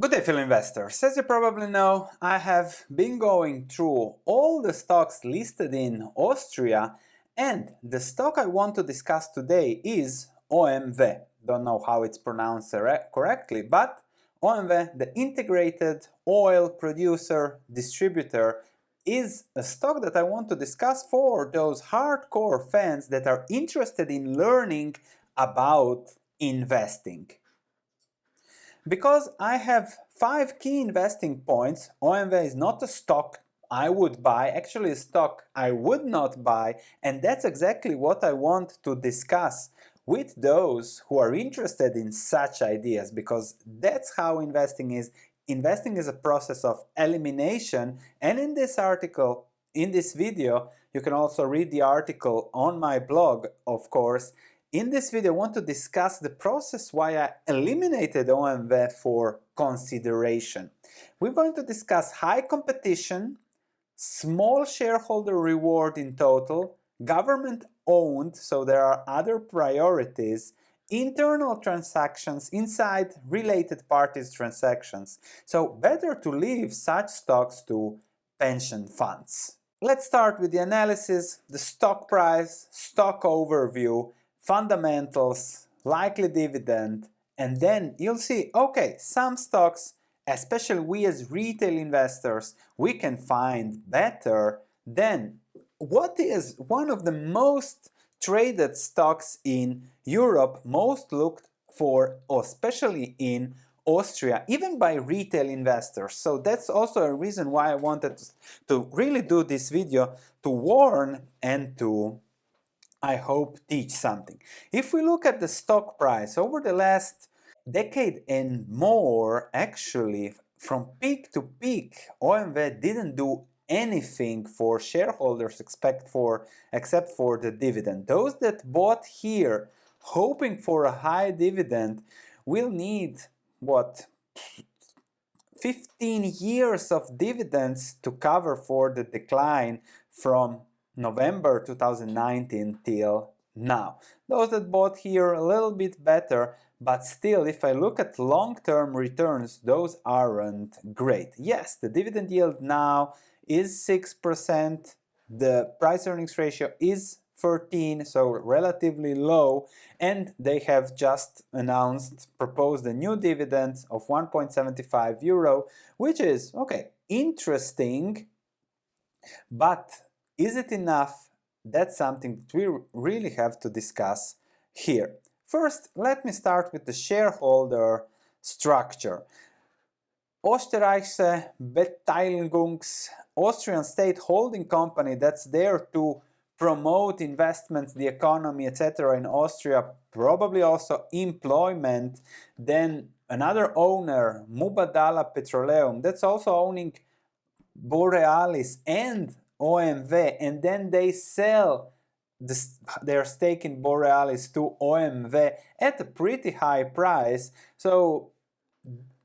Good day, fellow investors. As you probably know, I have been going through all the stocks listed in Austria, and the stock I want to discuss today is OMV. Don't know how it's pronounced correctly, but OMV, the integrated oil producer distributor, is a stock that I want to discuss for those hardcore fans that are interested in learning about investing. Because I have 5 key investing points, OMV is not a stock I would buy, actually a stock I would not buy, and that's exactly what I want to discuss with those who are interested in such ideas, because that's how investing is. Investing is a process of elimination, and in this article, in this video, you can also read the article on my blog, of course. In this video, I want to discuss the process why I eliminated OMV for consideration. We're going to discuss high competition, small shareholder reward in total, government owned, so there are other priorities, internal transactions inside related parties transactions. So better to leave such stocks to pension funds. Let's start with the analysis, the stock price, stock overview, fundamentals, likely dividend, and then you'll see, okay, some stocks, especially we as retail investors, we can find better than what is one of the most traded stocks in Europe, most looked for, especially in Austria, even by retail investors. So that's also a reason why I wanted to really do this video, to warn and to, I hope, teach something. If we look at the stock price over the last decade and more, actually, from peak to peak, OMV didn't do anything for shareholders except for the dividend. Those that bought here hoping for a high dividend will need, what, 15 years of dividends to cover for the decline from November 2019 till now. Those that bought here a little bit better, but still, if I look at long-term returns, those aren't great. Yes, the dividend yield now is 6%, the price-earnings ratio is 13, so relatively low, and they have just proposed a new dividend of 1.75 euro, which is, okay, interesting, but is it enough? That's something that we really have to discuss here. First, let me start with the shareholder structure. Österreichische Beteiligungs, Austrian state holding company that's there to promote investments, the economy, etc. in Austria, probably also employment. Then another owner, Mubadala Petroleum, that's also owning Borealis and OMV, and then they sell their stake in Borealis to OMV at a pretty high price. So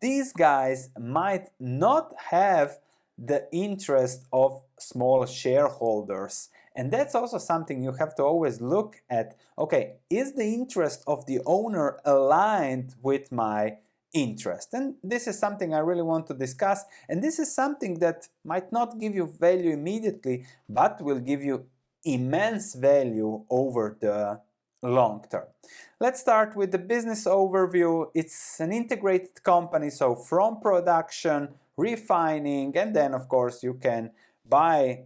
these guys might not have the interest of small shareholders. And that's also something you have to always look at. Okay, is the interest of the owner aligned with my interest? And this is something I really want to discuss. And this is something that might not give you value immediately, but will give you immense value over the long term. Let's start with the business overview. It's an integrated company, so from production, refining, and then of course you can buy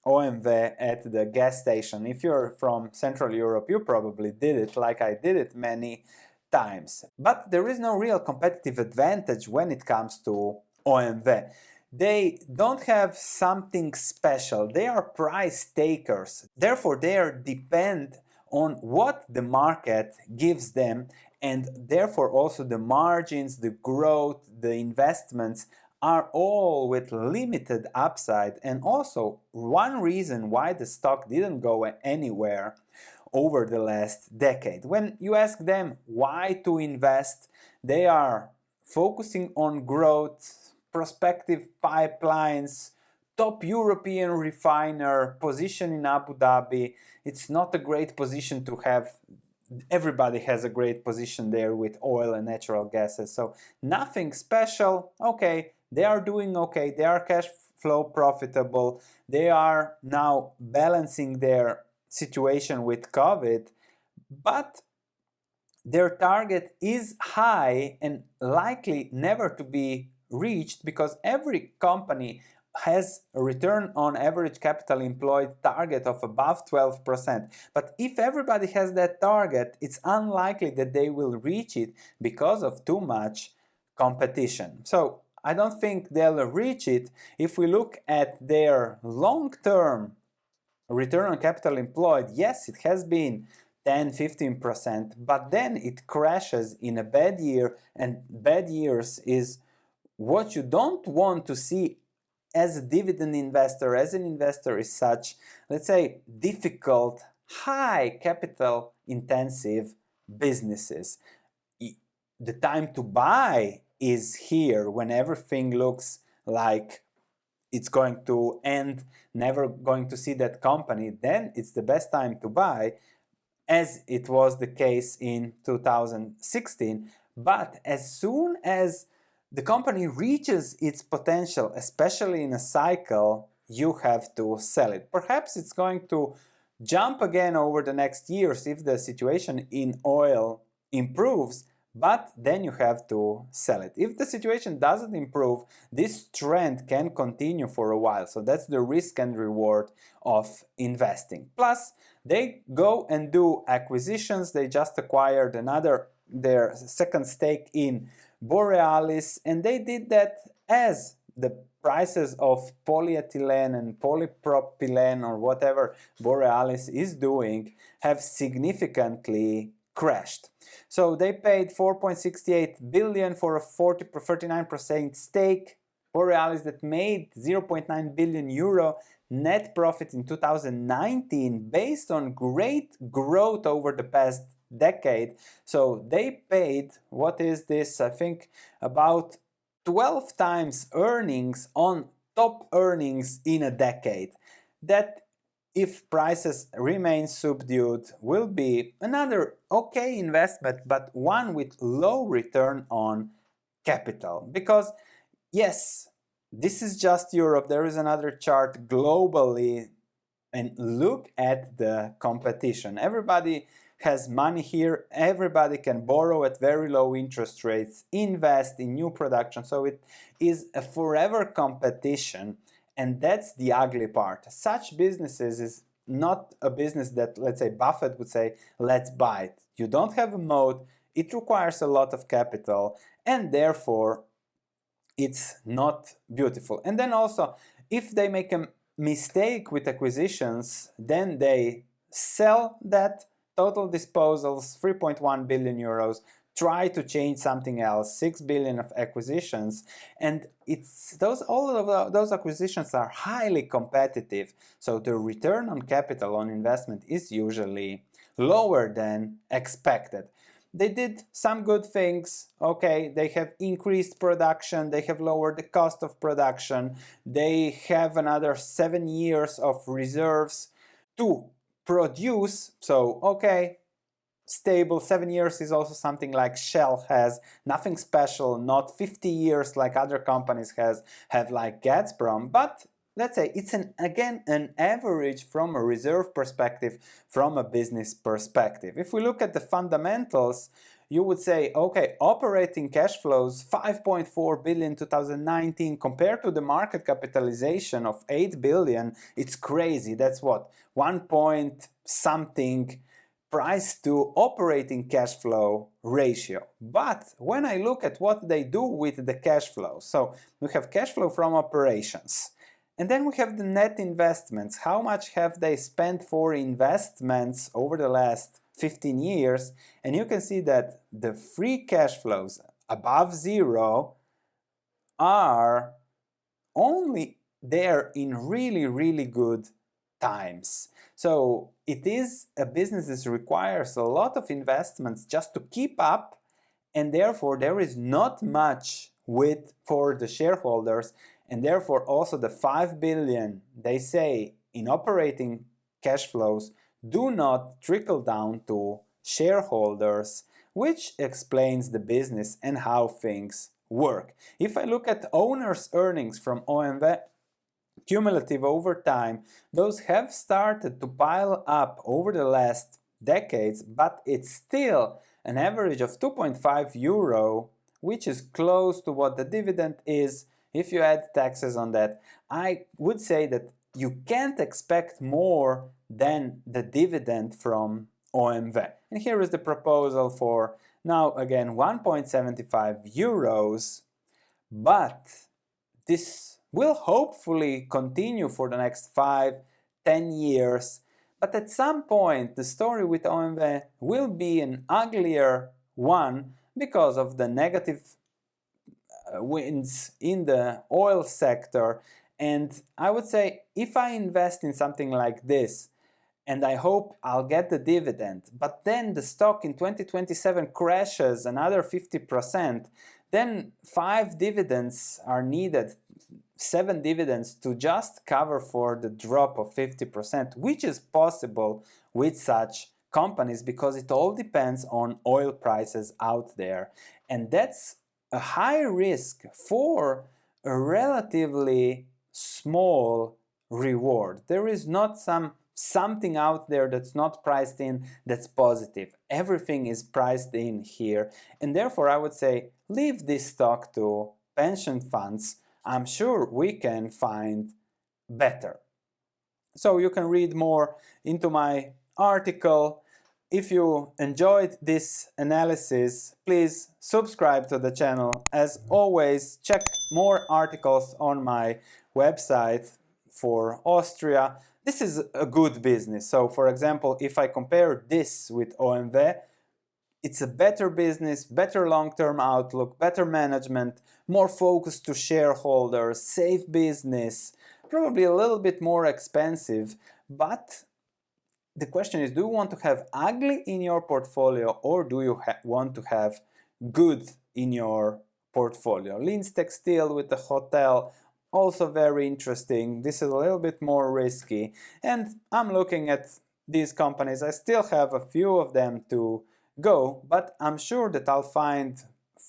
OMV at the gas station. If you're from Central Europe, you probably did it, like I did it many times. But there is no real competitive advantage when it comes to OMV. They don't have something special. They are price takers. Therefore, they depend on what the market gives them, and therefore also the margins, the growth, the investments are all with limited upside. And also one reason why the stock didn't go anywhere over the last decade. When you ask them why to invest, they are focusing on growth, prospective pipelines, top European refiner, position in Abu Dhabi. It's not a great position to have everybody has a great position there with oil and natural gases. So nothing special. Okay, they are doing okay. They are cash flow profitable. They are now balancing their situation with COVID, but their target is high and likely never to be reached because every company has a return on average capital employed target of above 12%. But if everybody has that target, it's unlikely that they will reach it because of too much competition. So I don't think they'll reach it. If we look at their long-term return on capital employed, yes, it has been 10-15%, but then it crashes in a bad year, and bad years is what you don't want to see as a dividend investor, as an investor, is such, let's say, difficult, high capital intensive businesses. The time to buy is here when everything looks like it's going to end, never going to see that company. Then it's the best time to buy, as it was the case in 2016. But as soon as the company reaches its potential, especially in a cycle, you have to sell it. Perhaps it's going to jump again over the next years if the situation in oil improves, but then you have to sell it. If the situation doesn't improve, this trend can continue for a while. So that's the risk and reward of investing. Plus, they go and do acquisitions. They just acquired their second stake in Borealis, and they did that as the prices of polyethylene and polypropylene, or whatever Borealis is doing, have significantly crashed. So they paid 4.68 billion for a 39% stake. Borealis that made 0.9 billion euro net profit in 2019 based on great growth over the past decade. So they paid, what is this, I think about 12 times earnings on top earnings in a decade. That, if prices remain subdued, will be another okay investment, but one with low return on capital. Because yes, this is just Europe. There is another chart globally, and look at the competition. Everybody has money here. Everybody can borrow at very low interest rates, invest in new production. So it is a forever competition. And that's the ugly part. Such businesses is not a business that, let's say, Buffett would say, let's buy it. You don't have a moat, it requires a lot of capital, and therefore it's not beautiful. And then also, if they make a mistake with acquisitions, then they sell that, total disposals, 3.1 billion euros, try to change something else, 6 billion of acquisitions, and all of those acquisitions are highly competitive, so the return on capital on investment is usually lower than expected. They did some good things. Okay, they have increased production, they have lowered the cost of production, they have another 7 years of reserves to produce, so okay, stable. 7 years is also something like Shell has, nothing special, not 50 years like other companies have like Gazprom, but let's say it's again an average from a reserve perspective, from a business perspective. If we look at the fundamentals, you would say, okay, operating cash flows 5.4 billion 2019 compared to the market capitalization of 8 billion, it's crazy. That's what, 1 point something price to operating cash flow ratio. But when I look at what they do with the cash flow, so we have cash flow from operations, and then we have the net investments. How much have they spent for investments over the last 15 years? And you can see that the free cash flows above zero are only there in really, really good times. So it is a business that requires a lot of investments just to keep up, and therefore there is not much for the shareholders, and therefore also the 5 billion they say in operating cash flows do not trickle down to shareholders, which explains the business and how things work. If I look at owners' earnings from OMV, cumulative over time, those have started to pile up over the last decades, but it's still an average of 2.5 euro, which is close to what the dividend is. If you add taxes on that, I would say that you can't expect more than the dividend from OMV. And here is the proposal for now again 1.75 euros, but this will hopefully continue for the next 5-10 years. But at some point, the story with OMV will be an uglier one because of the negative winds in the oil sector. And I would say if I invest in something like this, and I hope I'll get the dividend, but then the stock in 2027 crashes another 50%, then 5 dividends are needed, 7 dividends to just cover for the drop of 50%, which is possible with such companies because it all depends on oil prices out there. And that's a high risk for a relatively small reward. There is not something out there that's not priced in that's positive. Everything is priced in here, and therefore I would say leave this stock to pension funds. I'm sure we can find better. So you can read more into my article. If you enjoyed this analysis, please subscribe to the channel. As always, check more articles on my website for Austria. This is a good business. So for example, if I compare this with OMV, it's a better business, better long-term outlook, better management, more focus to shareholders, safe business, probably a little bit more expensive, but the question is, do you want to have ugly in your portfolio or do you want to have good in your portfolio? Linz Textile with the hotel, also very interesting. This is a little bit more risky, and I'm looking at these companies. I still have a few of them to go, but I'm sure that I'll find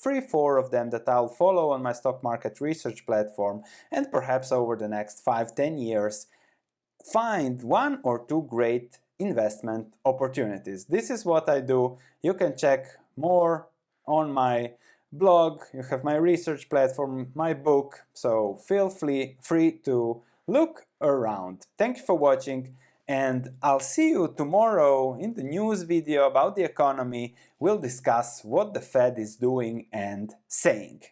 3-4 of them that I'll follow on my stock market research platform, and perhaps over the next 5-10 years find 1 or 2 great investment opportunities. This is what I do. You can check more on my blog, you have my research platform, my book, so feel free to look around. Thank you for watching, and I'll see you tomorrow in the news video about the economy. We'll discuss what the Fed is doing and saying.